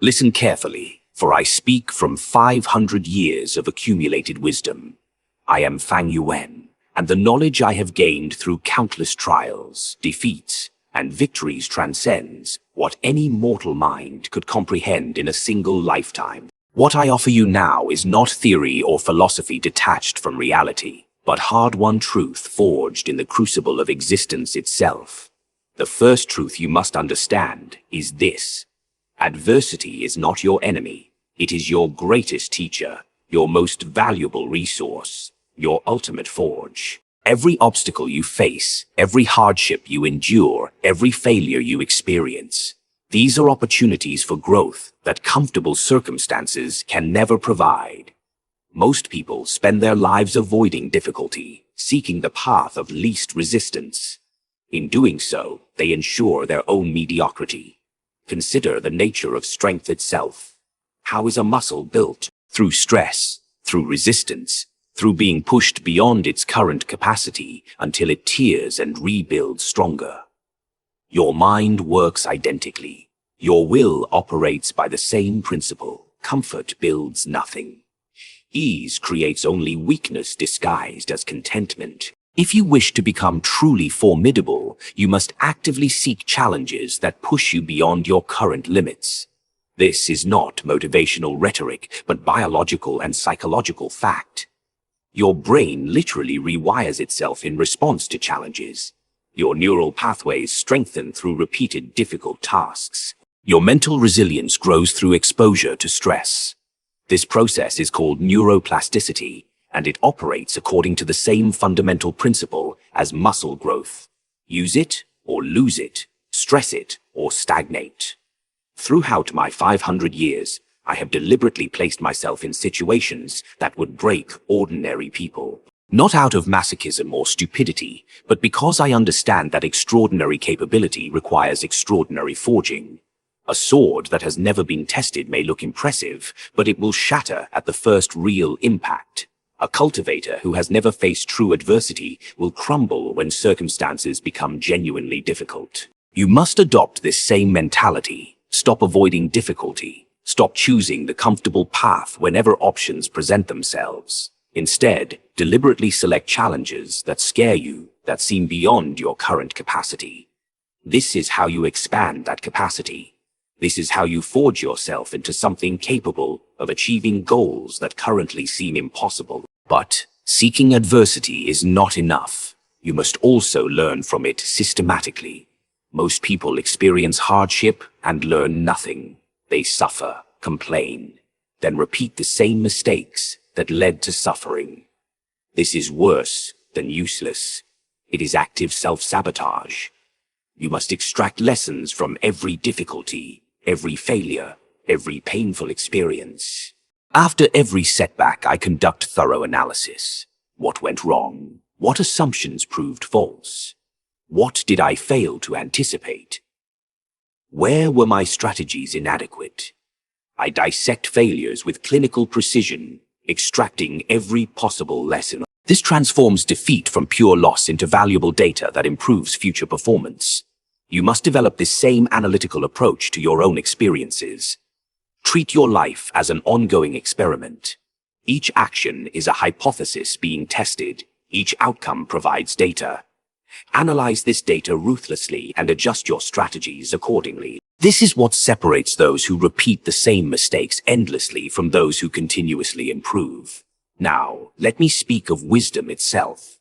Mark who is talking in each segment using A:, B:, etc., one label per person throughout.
A: Listen carefully, for I speak from 500 years of accumulated wisdom. I am Fang Yuan, and the knowledge I have gained through countless trials, defeats, and victories transcends what any mortal mind could comprehend in a single lifetime. What I offer you now is not theory or philosophy detached from reality, but hard-won truth forged in the crucible of existence itself. The first truth you must understand is this: adversity is not your enemy. It is your greatest teacher, your most valuable resource, your ultimate forge. Every obstacle you face, every hardship you endure, every failure you experience, these are opportunities for growth that comfortable circumstances can never provide. Most people spend their lives avoiding difficulty, seeking the path of least resistance. In doing so, they ensure their own mediocrity. Consider the nature of strength itself. How is a muscle built? Through stress, through resistance, through being pushed beyond its current capacity until it tears and rebuilds stronger. Your mind works identically. Your will operates by the same principle. Comfort builds nothing. Ease creates only weakness disguised as contentment. If you wish to become truly formidable, you must actively seek challenges that push you beyond your current limits. This is not motivational rhetoric, but biological and psychological fact. Your brain literally rewires itself in response to challenges. Your neural pathways strengthen through repeated difficult tasks. Your mental resilience grows through exposure to stress. This process is called neuroplasticity, and it operates according to the same fundamental principle as muscle growth. Use it or lose it, stress it or stagnate. Throughout my 500 years, I have deliberately placed myself in situations that would break ordinary people. Not out of masochism or stupidity, but because I understand that extraordinary capability requires extraordinary forging. A sword that has never been tested may look impressive, but it will shatter at the first real impact. A cultivator who has never faced true adversity will crumble when circumstances become genuinely difficult. You must adopt this same mentality. Stop avoiding difficulty. Stop choosing the comfortable path whenever options present themselves. Instead, deliberately select challenges that scare you, that seem beyond your current capacity. This is how you expand that capacity. This is how you forge yourself into something capable of achieving goals that currently seem impossible. But seeking adversity is not enough. You must also learn from it systematically. Most people experience hardship and learn nothing. They suffer, complain, then repeat the same mistakes that led to suffering. This is worse than useless. It is active self-sabotage. You must extract lessons from every difficulty, every failure, every painful experience. After every setback, I conduct thorough analysis. What went wrong? What assumptions proved false? What did I fail to anticipate? Where were my strategies inadequate? I dissect failures with clinical precision, extracting every possible lesson. This transforms defeat from pure loss into valuable data that improves future performance. You must develop this same analytical approach to your own experiences. Treat your life as an ongoing experiment. Each action is a hypothesis being tested. Each outcome provides data. Analyze this data ruthlessly and adjust your strategies accordingly. This is what separates those who repeat the same mistakes endlessly from those who continuously improve. Now, let me speak of wisdom itself.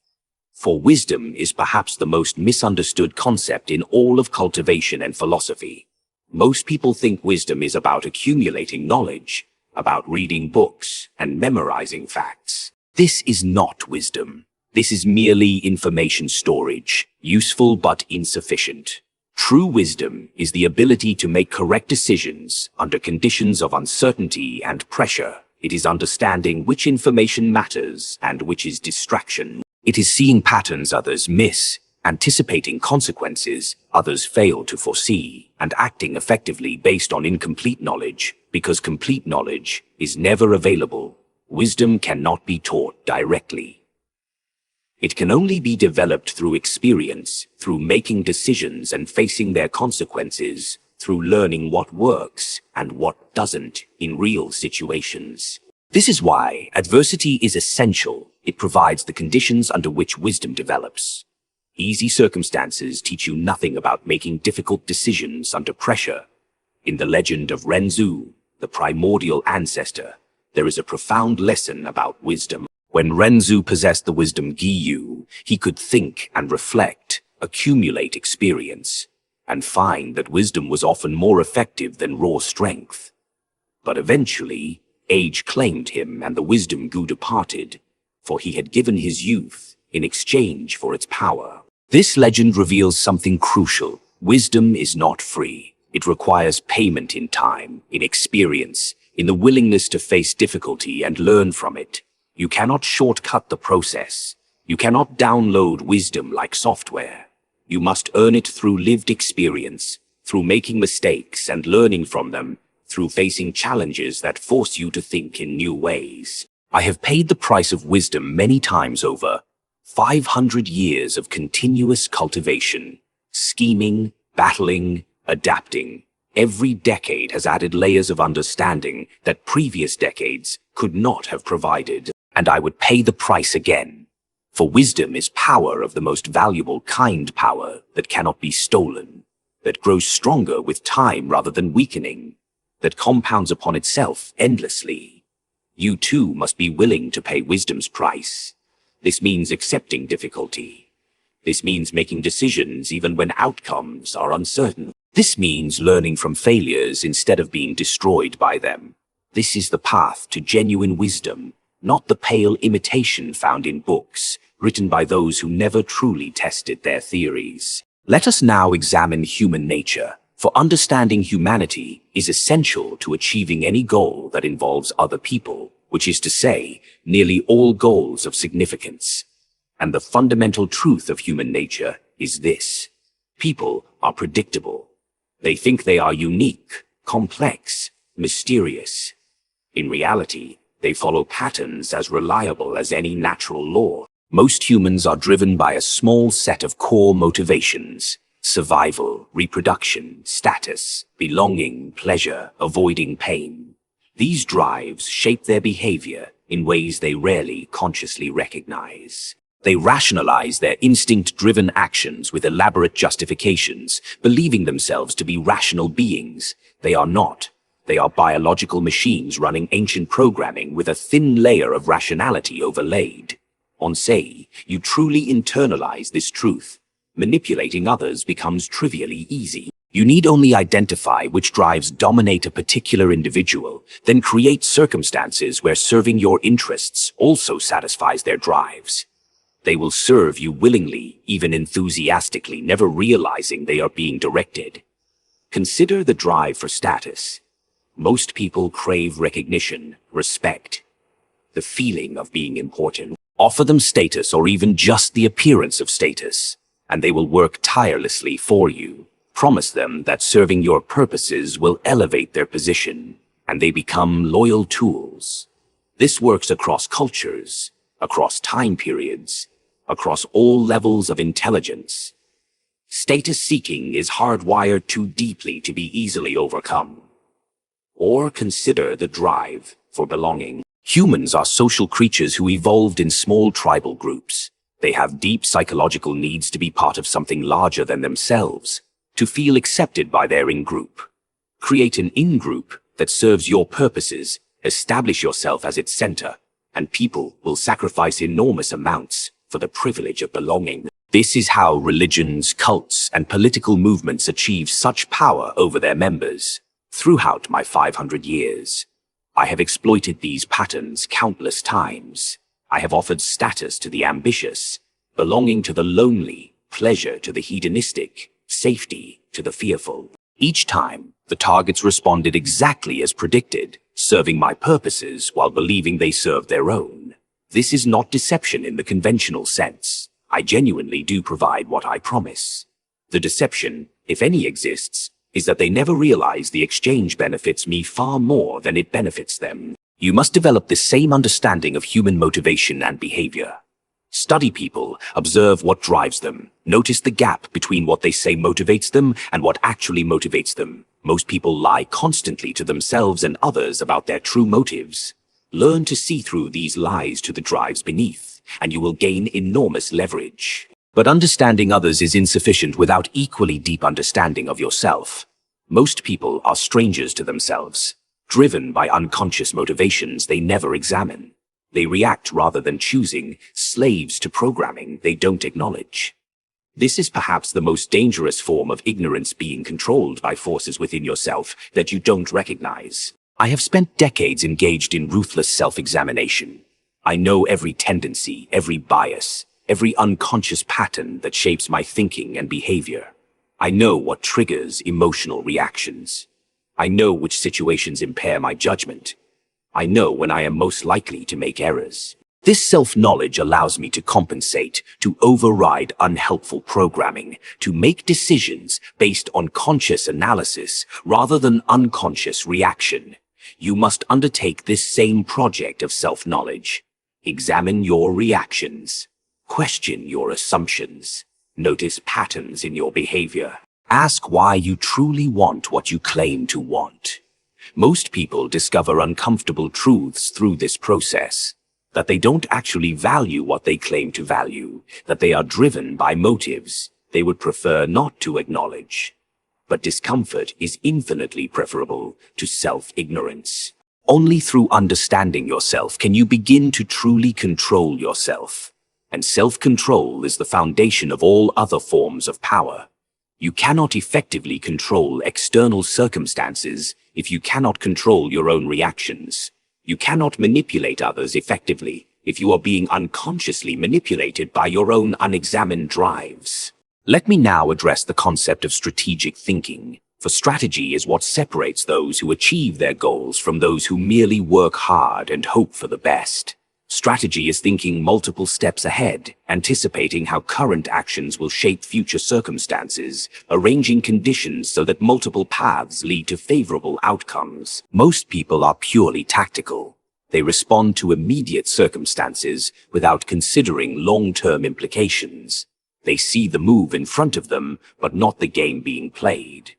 A: For wisdom is perhaps the most misunderstood concept in all of cultivation and philosophy. Most people think wisdom is about accumulating knowledge, about reading books and memorizing facts. This is not wisdom. This is merely information storage, useful but insufficient. True wisdom is the ability to make correct decisions under conditions of uncertainty and pressure. It is understanding which information matters and which is distraction. It is seeing patterns others miss, anticipating consequences others fail to foresee, and acting effectively based on incomplete knowledge, because complete knowledge is never available. Wisdom cannot be taught directly. It can only be developed through experience, through making decisions and facing their consequences, through learning what works and what doesn't in real situations. This is why adversity is essential. It provides the conditions under which wisdom develops. Easy circumstances teach you nothing about making difficult decisions under pressure. In the legend of Renzu, the primordial ancestor, there is a profound lesson about wisdom. When Renzu possessed the wisdom Giyu, he could think and reflect, accumulate experience, and find that wisdom was often more effective than raw strength. But eventually, age claimed him and the wisdom Gu departed, for he had given his youth in exchange for its power. This legend reveals something crucial. Wisdom is not free. It requires payment in time, in experience, in the willingness to face difficulty and learn from it. You cannot shortcut the process. You cannot download wisdom like software. You must earn it through lived experience, through making mistakes and learning from them, through facing challenges that force you to think in new ways. I have paid the price of wisdom many times over. 500 years of continuous cultivation, scheming, battling, adapting. Every decade has added layers of understanding that previous decades could not have provided, and I would pay the price again. For wisdom is power of the most valuable kind, power that cannot be stolen, that grows stronger with time rather than weakening, that compounds upon itself endlessly. You too must be willing to pay wisdom's price. This means accepting difficulty. This means making decisions even when outcomes are uncertain. This means learning from failures instead of being destroyed by them. This is the path to genuine wisdom, not the pale imitation found in books, written by those who never truly tested their theories. Let us now examine human nature, for understanding humanity is essential to achieving any goal that involves other people, which is to say, nearly all goals of significance. And the fundamental truth of human nature is this: people are predictable. They think they are unique, complex, mysterious. In reality, they follow patterns as reliable as any natural law. Most humans are driven by a small set of core motivations: survival, reproduction, status, belonging, pleasure, avoiding pain. These drives shape their behavior in ways they rarely consciously recognize. They rationalize their instinct-driven actions with elaborate justifications, believing themselves to be rational beings. They are not. They are biological machines running ancient programming with a thin layer of rationality overlaid. Once you truly internalize this truth, manipulating others becomes trivially easy. You need only identify which drives dominate a particular individual, then create circumstances where serving your interests also satisfies their drives. They will serve you willingly, even enthusiastically, never realizing they are being directed. Consider the drive for status. Most people crave recognition, respect, the feeling of being important. Offer them status or even just the appearance of status, and they will work tirelessly for you. Promise them that serving your purposes will elevate their position, and they become loyal tools. This works across cultures, across time periods, across all levels of intelligence. Status seeking is hardwired too deeply to be easily overcome. Or consider the drive for belonging. Humans are social creatures who evolved in small tribal groups. They have deep psychological needs to be part of something larger than themselves, to feel accepted by their in-group. Create an in-group that serves your purposes, establish yourself as its center, and people will sacrifice enormous amounts for the privilege of belonging. This is how religions, cults, and political movements achieve such power over their members. Throughout my 500 years, I have exploited these patterns countless times. I have offered status to the ambitious, belonging to the lonely, pleasure to the hedonistic, safety to the fearful. Each time, the targets responded exactly as predicted, serving my purposes while believing they served their own. This is not deception in the conventional sense. I genuinely do provide what I promise. The deception, if any exists, is that they never realize the exchange benefits me far more than it benefits them. You must develop this same understanding of human motivation and behavior. Study people, observe what drives them, notice the gap between what they say motivates them and what actually motivates them, Most people lie constantly to themselves and others about their true motives. Learn to see through these lies to the drives beneath, and you will gain enormous leverage. But understanding others is insufficient without equally deep understanding of yourself. Most people are strangers to themselves, driven by unconscious motivations they never examine. They react rather than choosing, slaves to programming they don't acknowledge. This is perhaps the most dangerous form of ignorance, being controlled by forces within yourself that you don't recognize. I have spent decades engaged in ruthless self-examination. I know every tendency, every bias, every unconscious pattern that shapes my thinking and behavior. I know what triggers emotional reactions. I know which situations impair my judgment. I know when I am most likely to make errors. This self-knowledge allows me to compensate, to override unhelpful programming, to make decisions based on conscious analysis rather than unconscious reaction. You must undertake this same project of self-knowledge. Examine your reactions. Question your assumptions. Notice patterns in your behavior. Ask why you truly want what you claim to want. Most people discover uncomfortable truths through this process. That they don't actually value what they claim to value, that they are driven by motives they would prefer not to acknowledge. But discomfort is infinitely preferable to self-ignorance. Only through understanding yourself can you begin to truly control yourself. And self-control is the foundation of all other forms of power. You cannot effectively control external circumstances if you cannot control your own reactions. You cannot manipulate others effectively if you are being unconsciously manipulated by your own unexamined drives. Let me now address the concept of strategic thinking, for strategy is what separates those who achieve their goals from those who merely work hard and hope for the best. Strategy is thinking multiple steps ahead, anticipating how current actions will shape future circumstances, arranging conditions so that multiple paths lead to favorable outcomes. Most people are purely tactical. They respond to immediate circumstances without considering long-term implications. They see the move in front of them, but not the game being played.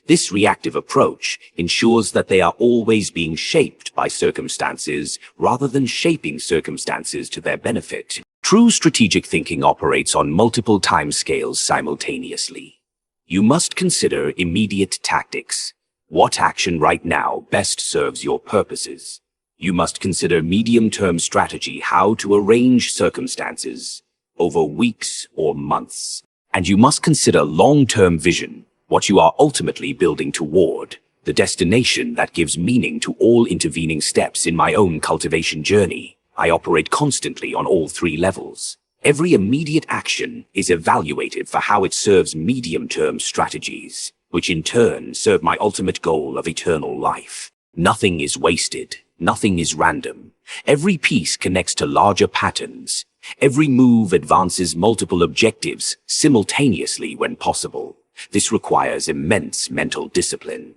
A: This reactive approach ensures that they are always being shaped by circumstances rather than shaping circumstances to their benefit. True strategic thinking operates on multiple timescales simultaneously. You must consider immediate tactics. What action right now best serves your purposes? You must consider medium-term strategy, how to arrange circumstances over weeks or months. And you must consider long-term vision, what you are ultimately building toward, the destination that gives meaning to all intervening steps in my own cultivation journey. I operate constantly on all three levels. Every immediate action is evaluated for how it serves medium-term strategies, which in turn serve my ultimate goal of eternal life. Nothing is wasted. Nothing is random. Every piece connects to larger patterns. Every move advances multiple objectives simultaneously when possible. This requires immense mental discipline.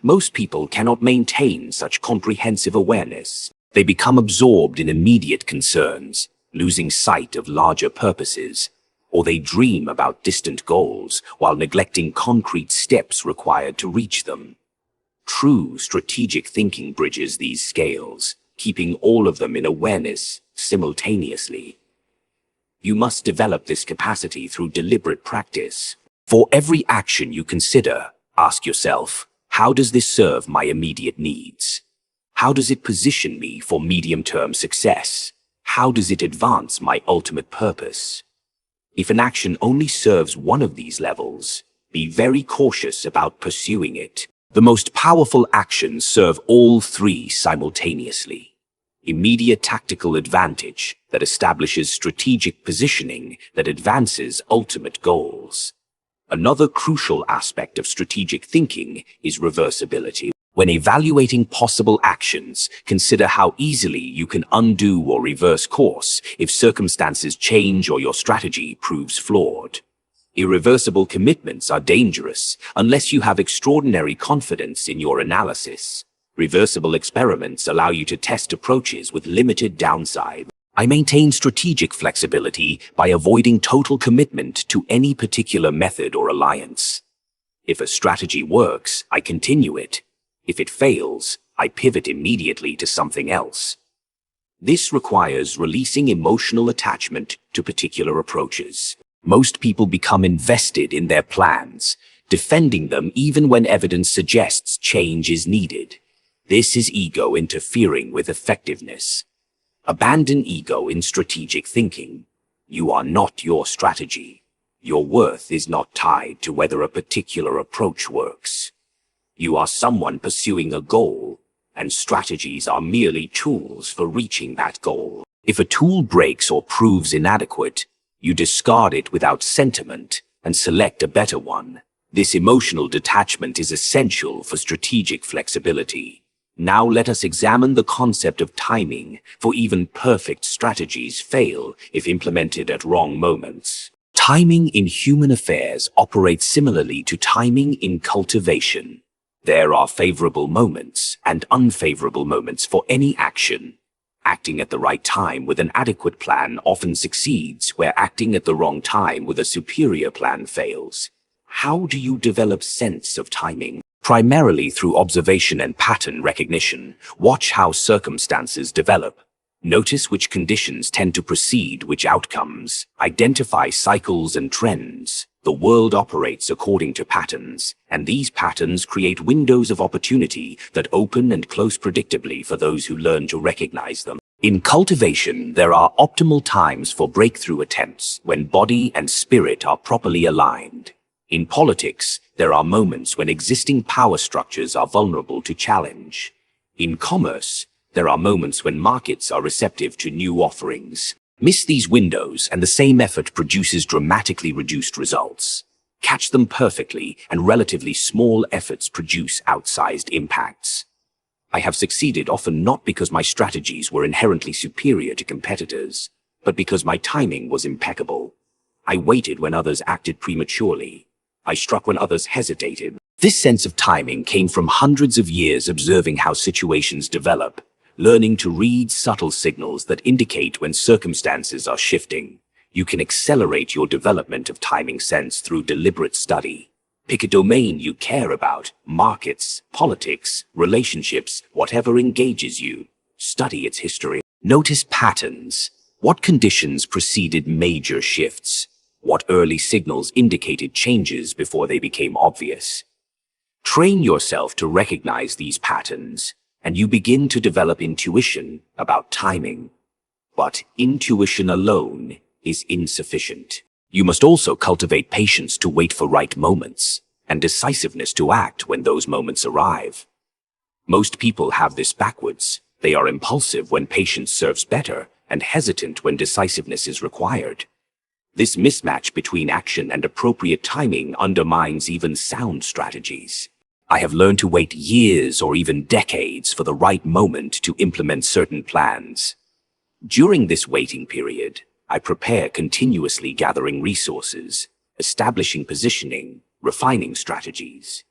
A: Most people cannot maintain such comprehensive awareness. They become absorbed in immediate concerns, losing sight of larger purposes, or they dream about distant goals while neglecting concrete steps required to reach them. True strategic thinking bridges these scales, keeping all of them in awareness simultaneously. You must develop this capacity through deliberate practice. For every action you consider, ask yourself, how does this serve my immediate needs? How does it position me for medium-term success? How does it advance my ultimate purpose? If an action only serves one of these levels, be very cautious about pursuing it. The most powerful actions serve all three simultaneously. Immediate tactical advantage that establishes strategic positioning that advances ultimate goals. Another crucial aspect of strategic thinking is reversibility. When evaluating possible actions, consider how easily you can undo or reverse course if circumstances change or your strategy proves flawed. Irreversible commitments are dangerous unless you have extraordinary confidence in your analysis. Reversible experiments allow you to test approaches with limited downside. I maintain strategic flexibility by avoiding total commitment to any particular method or alliance. If a strategy works, I continue it. If it fails, I pivot immediately to something else. This requires releasing emotional attachment to particular approaches. Most people become invested in their plans, defending them even when evidence suggests change is needed. This is ego interfering with effectiveness. Abandon ego in strategic thinking. You are not your strategy. Your worth is not tied to whether a particular approach works. You are someone pursuing a goal, and strategies are merely tools for reaching that goal. If a tool breaks or proves inadequate, you discard it without sentiment and select a better one. This emotional detachment is essential for strategic flexibility. Now let us examine the concept of timing, for even perfect strategies fail if implemented at wrong moments. Timing in human affairs operates similarly to timing in cultivation. There are favorable moments and unfavorable moments for any action. Acting at the right time with an adequate plan often succeeds, where acting at the wrong time with a superior plan fails. How do you develop sense of timing? Primarily through observation and pattern recognition. Watch how circumstances develop. Notice which conditions tend to precede which outcomes. Identify cycles and trends. The world operates according to patterns, and these patterns create windows of opportunity that open and close predictably for those who learn to recognize them. In cultivation, there are optimal times for breakthrough attempts when body and spirit are properly aligned. In politics, there are moments when existing power structures are vulnerable to challenge. In commerce, there are moments when markets are receptive to new offerings. Miss these windows and the same effort produces dramatically reduced results. Catch them perfectly and relatively small efforts produce outsized impacts. I have succeeded often not because my strategies were inherently superior to competitors, but because my timing was impeccable. I waited when others acted prematurely. I struck when others hesitated. This sense of timing came from hundreds of years observing how situations develop, learning to read subtle signals that indicate when circumstances are shifting. You can accelerate your development of timing sense through deliberate study. Pick a domain you care about, markets, politics, relationships, whatever engages you. Study its history. Notice patterns. What conditions preceded major shifts? What early signals indicated changes before they became obvious? Train yourself to recognize these patterns, and you begin to develop intuition about timing. But intuition alone is insufficient. You must also cultivate patience to wait for right moments, and decisiveness to act when those moments arrive. Most people have this backwards. They are impulsive when patience serves better, and hesitant when decisiveness is required. This mismatch between action and appropriate timing undermines even sound strategies. I have learned to wait years or even decades for the right moment to implement certain plans. During this waiting period, I prepare continuously, gathering resources, establishing positioning, refining strategies.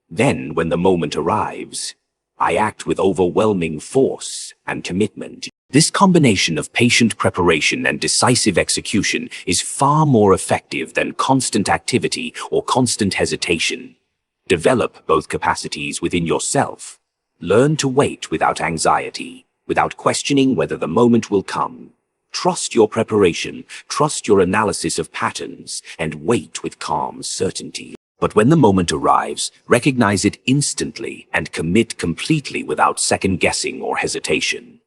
A: Then, when the moment arrives, I act with overwhelming force and commitment. This combination of patient preparation and decisive execution is far more effective than constant activity or constant hesitation. Develop both capacities within yourself. Learn to wait without anxiety, without questioning whether the moment will come. Trust your preparation, trust your analysis of patterns, and wait with calm certainty. But when the moment arrives, recognize it instantly and commit completely without second-guessing or hesitation.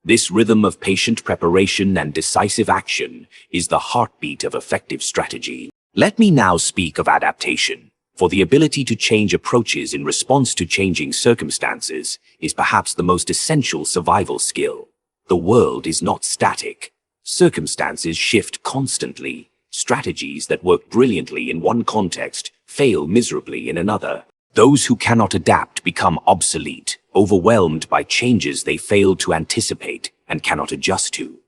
A: This rhythm of patient preparation and decisive action is the heartbeat of effective strategy. Let me now speak of adaptation, for the ability to change approaches in response to changing circumstances is perhaps the most essential survival skill. The world is not static. Circumstances shift constantly. Strategies that work brilliantly in one context fail miserably in another. Those who cannot adapt become obsolete, overwhelmed by changes they failed to anticipate and cannot adjust to.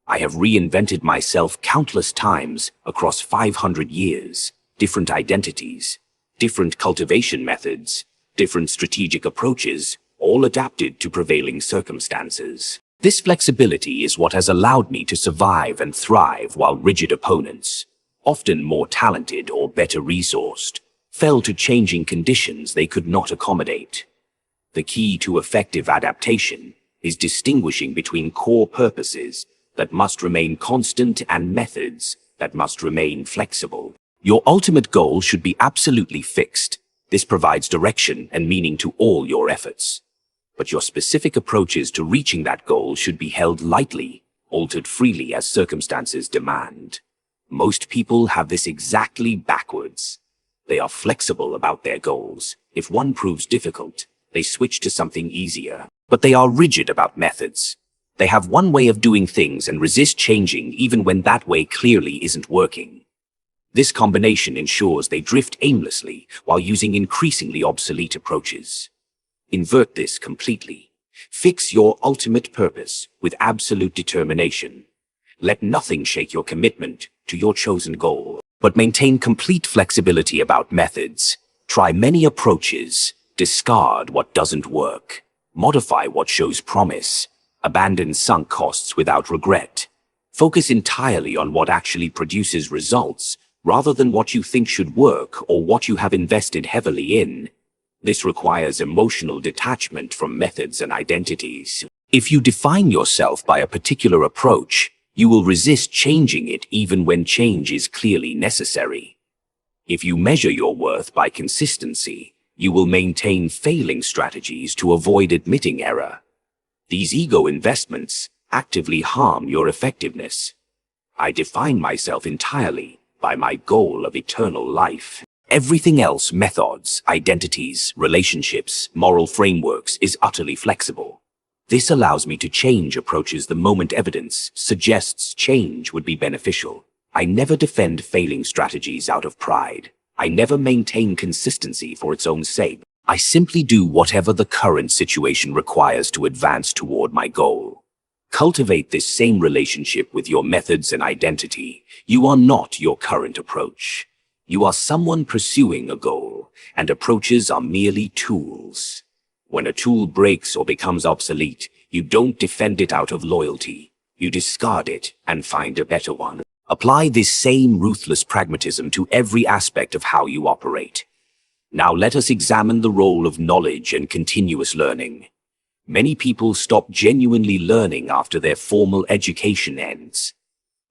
A: I have reinvented myself countless times across 500 years, different identities, different cultivation methods, different strategic approaches, all adapted to prevailing circumstances. This flexibility is what has allowed me to survive and thrive while rigid opponents, often more talented or better resourced, fell to changing conditions they could not accommodate. The key to effective adaptation is distinguishing between core purposes that must remain constant and methods that must remain flexible. Your ultimate goal should be absolutely fixed. This provides direction and meaning to all your efforts. But your specific approaches to reaching that goal should be held lightly, altered freely as circumstances demand. Most people have this exactly backwards. They are flexible about their goals. If one proves difficult, they switch to something easier. But they are rigid about methods. They have one way of doing things and resist changing even when that way clearly isn't working. This combination ensures they drift aimlessly while using increasingly obsolete approaches. Invert this completely. Fix your ultimate purpose with absolute determination. Let nothing shake your commitment to your chosen goal, but maintain complete flexibility about methods. Try many approaches, discard what doesn't work, modify what shows promise, abandon sunk costs without regret. Focus entirely on what actually produces results, rather than what you think should work or what you have invested heavily in. This requires emotional detachment from methods and identities. If you define yourself by a particular approach, you will resist changing it even when change is clearly necessary. If you measure your worth by consistency, you will maintain failing strategies to avoid admitting error. These ego investments actively harm your effectiveness. I define myself entirely by my goal of eternal life. Everything else, methods, identities, relationships, moral frameworks, is utterly flexible. This allows me to change approaches the moment evidence suggests change would be beneficial. I never defend failing strategies out of pride. I never maintain consistency for its own sake. I simply do whatever the current situation requires to advance toward my goal. Cultivate this same relationship with your methods and identity. You are not your current approach. You are someone pursuing a goal, and approaches are merely tools. When a tool breaks or becomes obsolete, you don't defend it out of loyalty. You discard it and find a better one. Apply this same ruthless pragmatism to every aspect of how you operate. Now let us examine the role of knowledge and continuous learning. Many people stop genuinely learning after their formal education ends.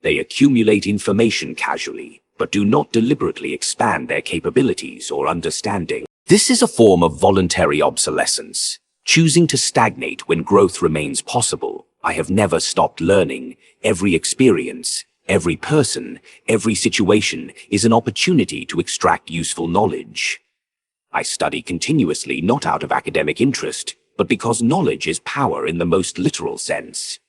A: They accumulate information casually, but do not deliberately expand their capabilities or understanding. This is a form of voluntary obsolescence, choosing to stagnate when growth remains possible. I have never stopped learning. Every experience, every person, every situation is an opportunity to extract useful knowledge. I study continuously not out of academic interest, but because knowledge is power in the most literal sense.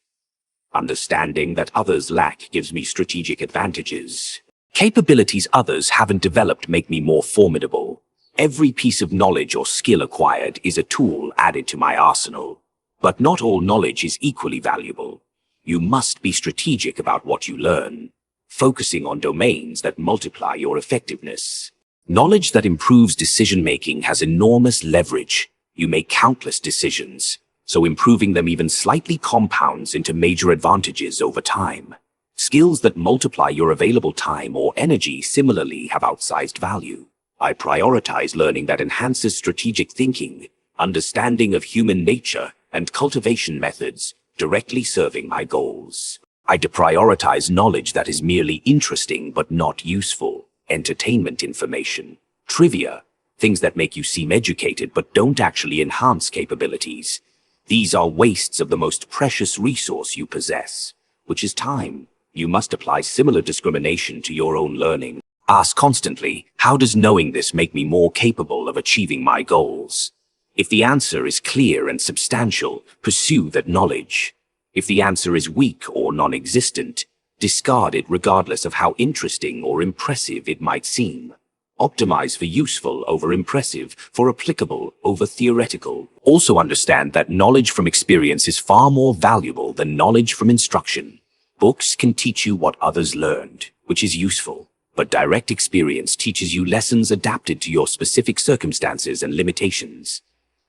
A: Understanding that others lack gives me strategic advantages. Capabilities others haven't developed make me more formidable. Every piece of knowledge or skill acquired is a tool added to my arsenal. But not all knowledge is equally valuable. You must be strategic about what you learn, focusing on domains that multiply your effectiveness. Knowledge that improves decision-making has enormous leverage. You make countless decisions, so improving them even slightly compounds into major advantages over time. Skills that multiply your available time or energy similarly have outsized value. I prioritize learning that enhances strategic thinking, understanding of human nature, and cultivation methods, directly serving my goals. I deprioritize knowledge that is merely interesting but not useful. Entertainment information, trivia, things that make you seem educated but don't actually enhance capabilities. These are wastes of the most precious resource you possess, which is time. You must apply similar discrimination to your own learning. Ask constantly, how does knowing this make me more capable of achieving my goals? If the answer is clear and substantial, pursue that knowledge. If the answer is weak or non-existent, discard it regardless of how interesting or impressive it might seem. Optimize for useful over impressive, for applicable over theoretical. Also understand that knowledge from experience is far more valuable than knowledge from instruction. Books can teach you what others learned, which is useful, but direct experience teaches you lessons adapted to your specific circumstances and limitations.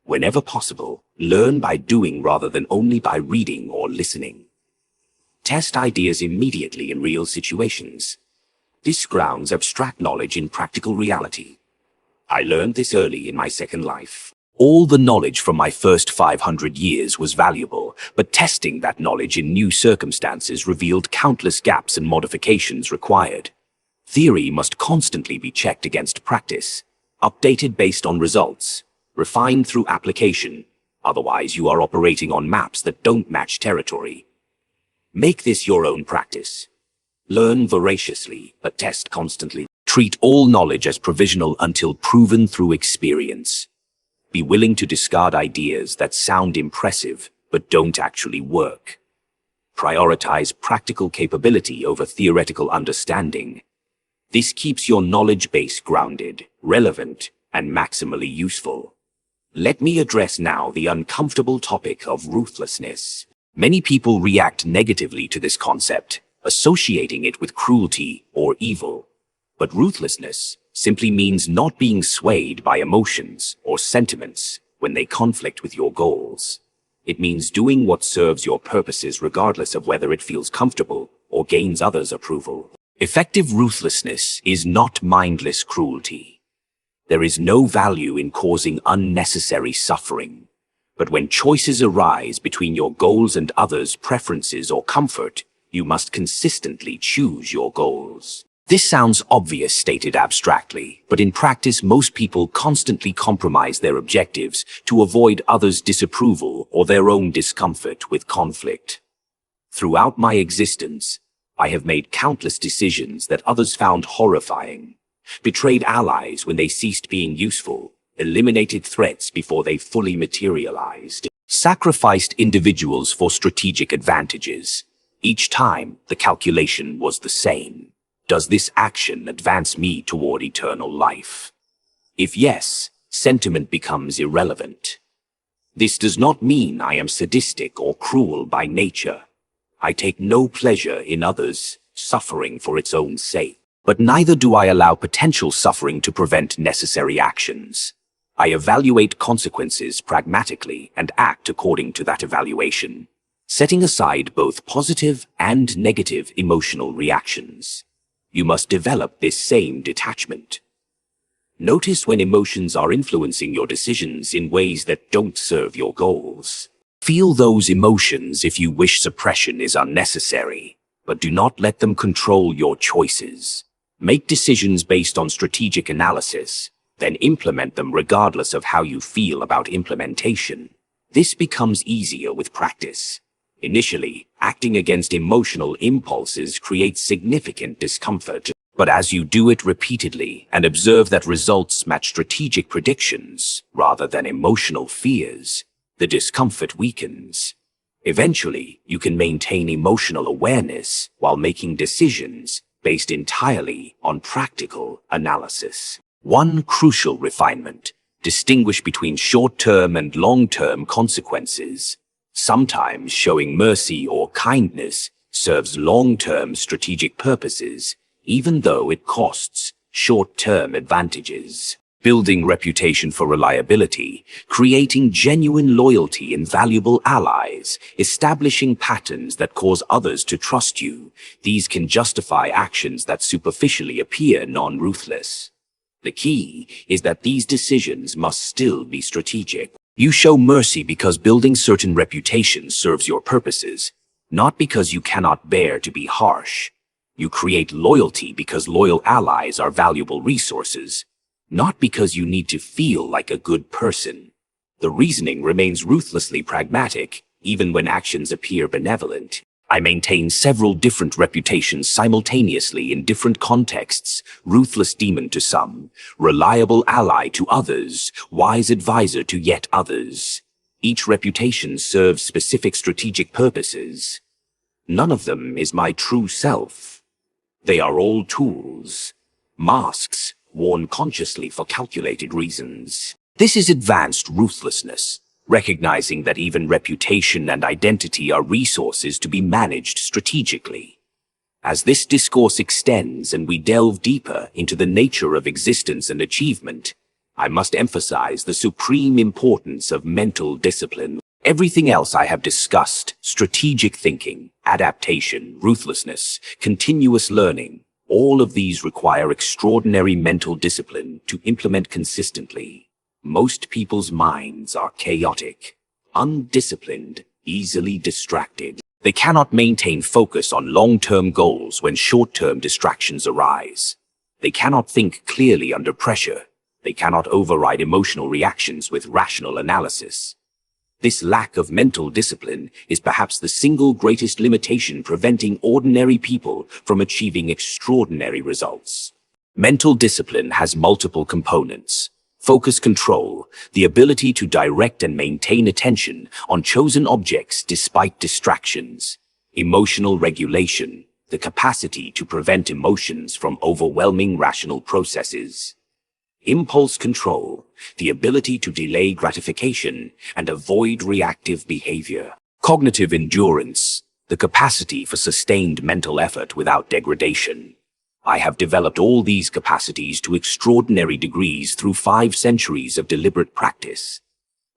A: Whenever possible, learn by doing rather than only by reading or listening. Test ideas immediately in real situations. This grounds abstract knowledge in practical reality. I learned this early in my second life. All the knowledge from my first 500 years was valuable, but testing that knowledge in new circumstances revealed countless gaps and modifications required. Theory must constantly be checked against practice, updated based on results, refined through application. Otherwise, you are operating on maps that don't match territory. Make this your own practice. Learn voraciously, but test constantly. Treat all knowledge as provisional until proven through experience. Be willing to discard ideas that sound impressive but don't actually work. Prioritize practical capability over theoretical understanding. This keeps your knowledge base grounded, relevant, and maximally useful. Let me address now the uncomfortable topic of ruthlessness. Many people react negatively to this concept, associating it with cruelty or evil. But ruthlessness simply means not being swayed by emotions or sentiments when they conflict with your goals. It means doing what serves your purposes regardless of whether it feels comfortable or gains others' approval. Effective ruthlessness is not mindless cruelty. There is no value in causing unnecessary suffering. But when choices arise between your goals and others' preferences or comfort, you must consistently choose your goals. This sounds obvious stated abstractly, but in practice most people constantly compromise their objectives to avoid others' disapproval or their own discomfort with conflict. Throughout my existence, I have made countless decisions that others found horrifying, betrayed allies when they ceased being useful, eliminated threats before they fully materialized, sacrificed individuals for strategic advantages. Each time, the calculation was the same. Does this action advance me toward eternal life? If yes, sentiment becomes irrelevant. This does not mean I am sadistic or cruel by nature. I take no pleasure in others suffering for its own sake. But neither do I allow potential suffering to prevent necessary actions. I evaluate consequences pragmatically and act according to that evaluation, setting aside both positive and negative emotional reactions. You must develop this same detachment. Notice when emotions are influencing your decisions in ways that don't serve your goals. Feel those emotions if you wish suppression is unnecessary, but do not let them control your choices. Make decisions based on strategic analysis, then implement them regardless of how you feel about implementation. This becomes easier with practice. Initially, acting against emotional impulses creates significant discomfort, but as you do it repeatedly and observe that results match strategic predictions rather than emotional fears, the discomfort weakens. Eventually, you can maintain emotional awareness while making decisions based entirely on practical analysis. One crucial refinement: distinguish between short-term and long-term consequences. Sometimes showing mercy or kindness serves long-term strategic purposes, even though it costs short-term advantages. Building reputation for reliability, creating genuine loyalty in valuable allies, establishing patterns that cause others to trust you. These can justify actions that superficially appear non-ruthless. The key is that these decisions must still be strategic. You show mercy because building certain reputation serves your purposes, not because you cannot bear to be harsh. You create loyalty because loyal allies are valuable resources, not because you need to feel like a good person. The reasoning remains ruthlessly pragmatic, even when actions appear benevolent. I maintain several different reputations simultaneously in different contexts: ruthless demon to some, reliable ally to others, wise advisor to yet others. Each reputation serves specific strategic purposes. None of them is my true self. They are all tools, masks, worn consciously for calculated reasons. This is advanced ruthlessness, recognizing that even reputation and identity are resources to be managed strategically. As this discourse extends and we delve deeper into the nature of existence and achievement, I must emphasize the supreme importance of mental discipline. Everything else I have discussed, strategic thinking, adaptation, ruthlessness, continuous learning, All of these require extraordinary mental discipline to implement consistently. Most people's minds are chaotic, undisciplined, easily distracted. They cannot maintain focus on long-term goals when short-term distractions arise. They cannot think clearly under pressure. They cannot override emotional reactions with rational analysis. This lack of mental discipline is perhaps the single greatest limitation preventing ordinary people from achieving extraordinary results. Mental discipline has multiple components. Focus control, the ability to direct and maintain attention on chosen objects despite distractions. Emotional regulation, the capacity to prevent emotions from overwhelming rational processes. Impulse control, the ability to delay gratification and avoid reactive behavior. Cognitive endurance, the capacity for sustained mental effort without degradation. I have developed all these capacities to extraordinary degrees through 5 centuries of deliberate practice.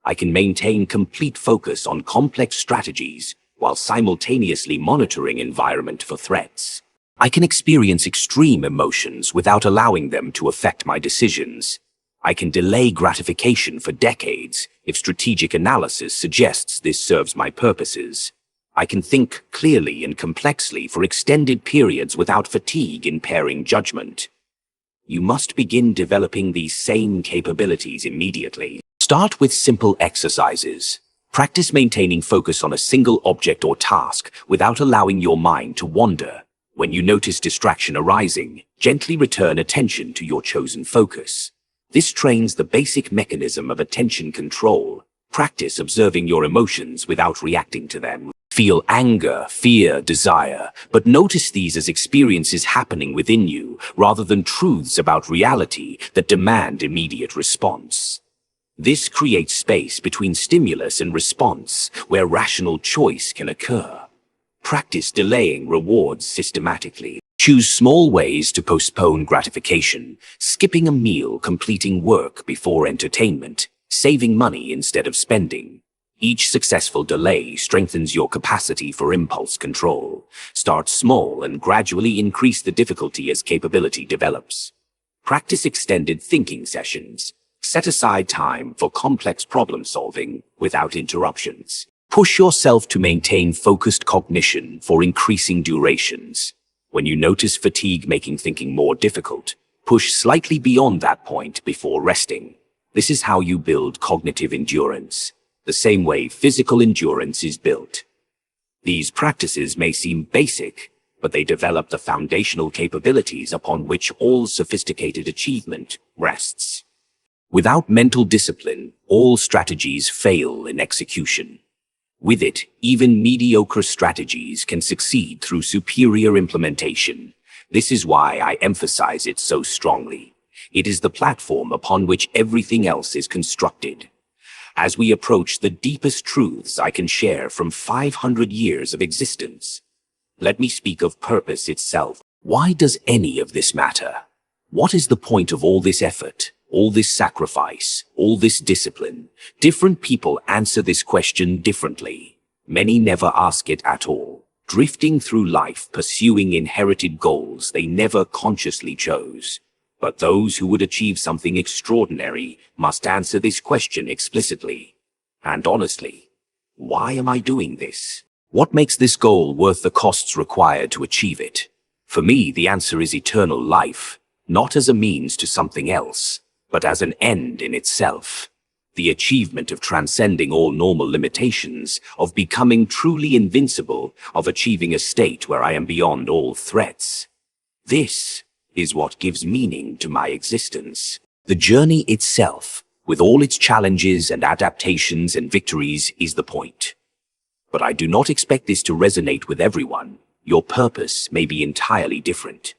A: I can maintain complete focus on complex strategies while simultaneously monitoring environment for threats. I can experience extreme emotions without allowing them to affect my decisions. I can delay gratification for decades if strategic analysis suggests this serves my purposes. I can think clearly and complexly for extended periods without fatigue impairing judgment. You must begin developing these same capabilities immediately. Start with simple exercises. Practice maintaining focus on a single object or task without allowing your mind to wander. When you notice distraction arising, gently return attention to your chosen focus. This trains the basic mechanism of attention control. Practice observing your emotions without reacting to them. Feel anger, fear, desire, but notice these as experiences happening within you rather than truths about reality that demand immediate response. This creates space between stimulus and response where rational choice can occur. Practice delaying rewards systematically. Choose small ways to postpone gratification, skipping a meal, completing work before entertainment, saving money instead of spending. Each successful delay strengthens your capacity for impulse control. Start small and gradually increase the difficulty as capability develops. Practice extended thinking sessions. Set aside time for complex problem solving without interruptions. Push yourself to maintain focused cognition for increasing durations. When you notice fatigue making thinking more difficult, push slightly beyond that point before resting. This is how you build cognitive endurance, the same way physical endurance is built. These practices may seem basic, but they develop the foundational capabilities upon which all sophisticated achievement rests. Without mental discipline, all strategies fail in execution. With it, even mediocre strategies can succeed through superior implementation. This is why I emphasize it so strongly. It is the platform upon which everything else is constructed. As we approach the deepest truths I can share from 500 years of existence, let me speak of purpose itself. Why does any of this matter? What is the point of all this effort? All this sacrifice, all this discipline? Different people answer this question differently. Many never ask it at all, drifting through life pursuing inherited goals they never consciously chose. But those who would achieve something extraordinary must answer this question explicitly and honestly. Why am I doing this? What makes this goal worth the costs required to achieve it? For me, the answer is eternal life, not as a means to something else, but as an end in itself. The achievement of transcending all normal limitations, of becoming truly invincible, of achieving a state where I am beyond all threats. This is what gives meaning to my existence. The journey itself, with all its challenges and adaptations and victories, is the point. But I do not expect this to resonate with everyone. Your purpose may be entirely different.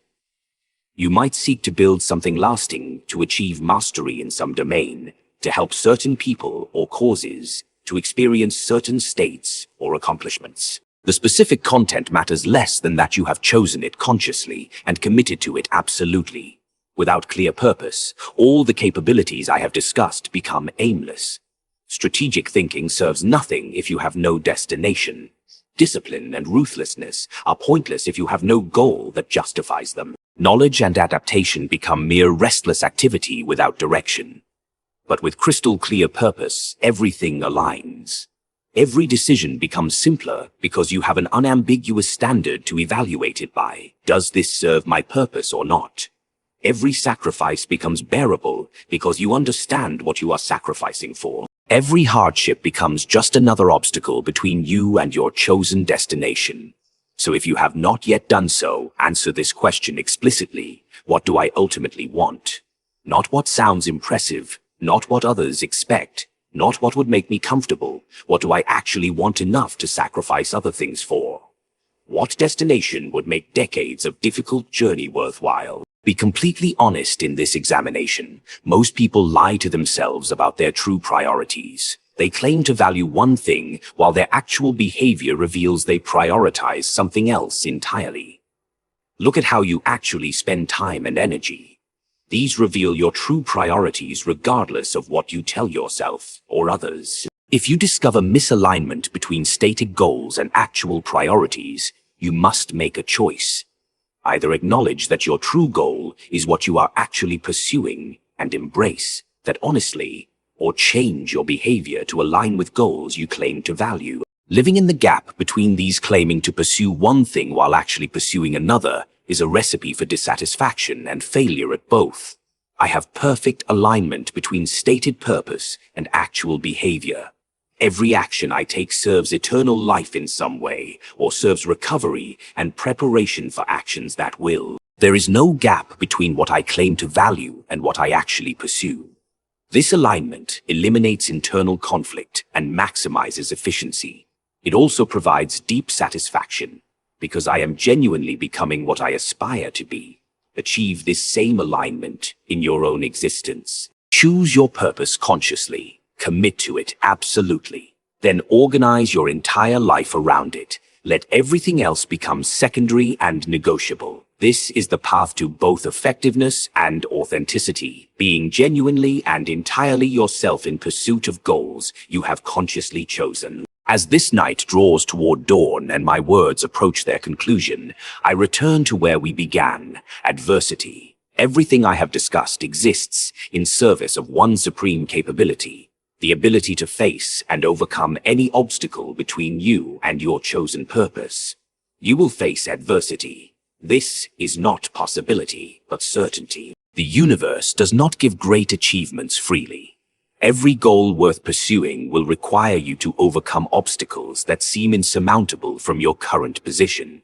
A: You might seek to build something lasting, to achieve mastery in some domain, to help certain people or causes, to experience certain states or accomplishments. The specific content matters less than that you have chosen it consciously and committed to it absolutely. Without clear purpose, all the capabilities I have discussed become aimless. Strategic thinking serves nothing if you have no destination. Discipline and ruthlessness are pointless if you have no goal that justifies them. Knowledge and adaptation become mere restless activity without direction. But with crystal clear purpose, everything aligns. Every decision becomes simpler because you have an unambiguous standard to evaluate it by. Does this serve my purpose or not? Every sacrifice becomes bearable because you understand what you are sacrificing for. Every hardship becomes just another obstacle between you and your chosen destination. So if you have not yet done so, answer this question explicitly. What do I ultimately want? Not what sounds impressive, not what others expect, not what would make me comfortable. What do I actually want enough to sacrifice other things for? What destination would make decades of difficult journey worthwhile? Be completely honest in this examination. Most people lie to themselves about their true priorities. They claim to value one thing while their actual behavior reveals they prioritize something else entirely. Look at how you actually spend time and energy. These reveal your true priorities regardless of what you tell yourself or others. If you discover misalignment between stated goals and actual priorities, you must make a choice. Either acknowledge that your true goal is what you are actually pursuing and embrace that honestly, or change your behavior to align with goals you claim to value. Living in the gap between these claiming to pursue one thing while actually pursuing another is a recipe for dissatisfaction and failure at both. I have perfect alignment between stated purpose and actual behavior. Every action I take serves eternal life in some way, or serves recovery and preparation for actions that will. There is no gap between what I claim to value and what I actually pursue. This alignment eliminates internal conflict and maximizes efficiency. It also provides deep satisfaction, because I am genuinely becoming what I aspire to be. Achieve this same alignment in your own existence. Choose your purpose consciously. Commit to it absolutely. Then organize your entire life around it. Let everything else become secondary and negotiable. This is the path to both effectiveness and authenticity, being genuinely and entirely yourself in pursuit of goals you have consciously chosen. As this night draws toward dawn and my words approach their conclusion, I return to where we began, adversity. Everything I have discussed exists in service of one supreme capability, the ability to face and overcome any obstacle between you and your chosen purpose. You will face adversity. This is not possibility, but certainty. The universe does not give great achievements freely. Every goal worth pursuing will require you to overcome obstacles that seem insurmountable from your current position.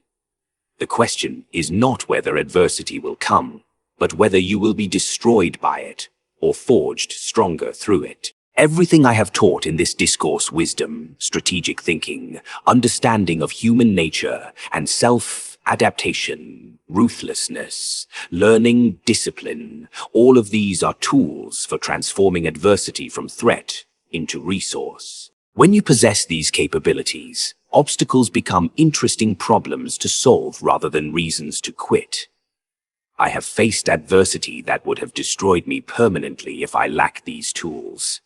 A: The question is not whether adversity will come, but whether you will be destroyed by it or forged stronger through it. Everything I have taught in this discourse, wisdom, strategic thinking, understanding of human nature, and self-adaptation, ruthlessness, learning, discipline, all of these are tools for transforming adversity from threat into resource. When you possess these capabilities, obstacles become interesting problems to solve rather than reasons to quit. I have faced adversity that would have destroyed me permanently if I lacked these tools.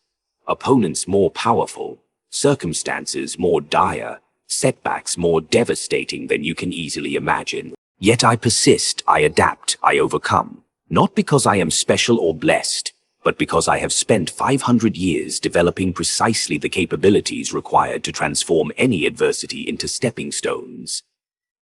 A: Opponents more powerful, circumstances more dire, setbacks more devastating than you can easily imagine. Yet I persist, I adapt, I overcome. Not because I am special or blessed, but because I have spent 500 years developing precisely the capabilities required to transform any adversity into stepping stones.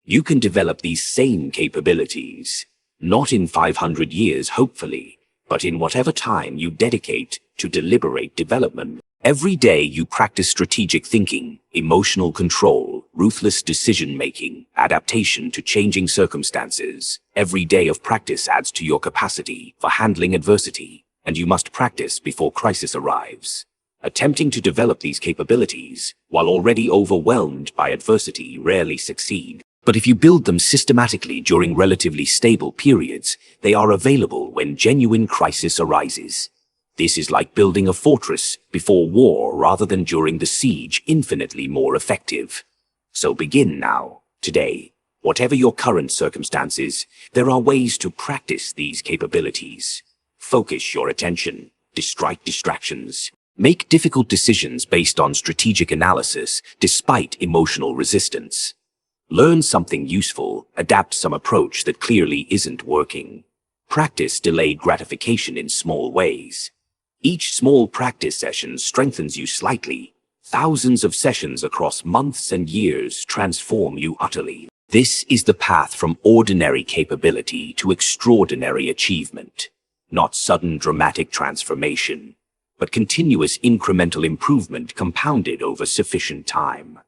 A: You can develop these same capabilities, not in 500 years, hopefully, but in whatever time you dedicate to deliberate development. Every day you practice strategic thinking, emotional control, ruthless decision-making, adaptation to changing circumstances. Every day of practice adds to your capacity for handling adversity, and you must practice before crisis arrives. Attempting to develop these capabilities, while already overwhelmed by adversity, rarely succeed. But if you build them systematically during relatively stable periods, they are available when genuine crisis arises. This is like building a fortress before war rather than during the siege, infinitely more effective. So begin now, today. Whatever your current circumstances, there are ways to practice these capabilities. Focus your attention, strike distractions. Make difficult decisions based on strategic analysis despite emotional resistance. Learn something useful, adapt some approach that clearly isn't working. Practice delayed gratification in small ways. Each small practice session strengthens you slightly. Thousands of sessions across months and years transform you utterly. This is the path from ordinary capability to extraordinary achievement. Not sudden dramatic transformation, but continuous incremental improvement compounded over sufficient time.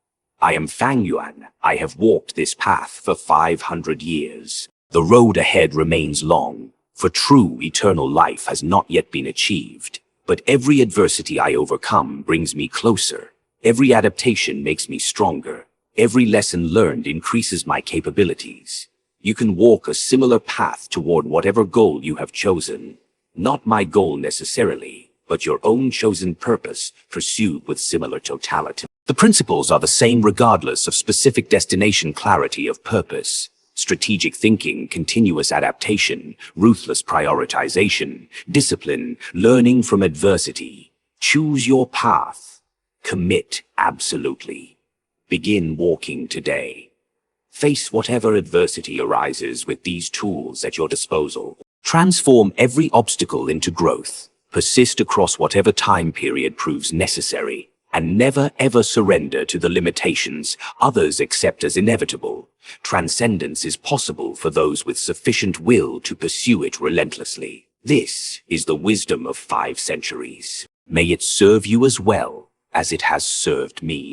A: I am Fang Yuan. I have walked this path for 500 years. The road ahead remains long, for true eternal life has not yet been achieved. But every adversity I overcome brings me closer. Every adaptation makes me stronger. Every lesson learned increases my capabilities. You can walk a similar path toward whatever goal you have chosen. Not my goal necessarily, but your own chosen purpose pursued with similar totality. The principles are the same regardless of specific destination, clarity of purpose, strategic thinking, continuous adaptation, ruthless prioritization, discipline, learning from adversity. Choose your path. Commit absolutely. Begin walking today. Face whatever adversity arises with these tools at your disposal. Transform every obstacle into growth. Persist across whatever time period proves necessary. And never ever surrender to the limitations others accept as inevitable. Transcendence is possible for those with sufficient will to pursue it relentlessly. This is the wisdom of 5 centuries. May it serve you as well as it has served me.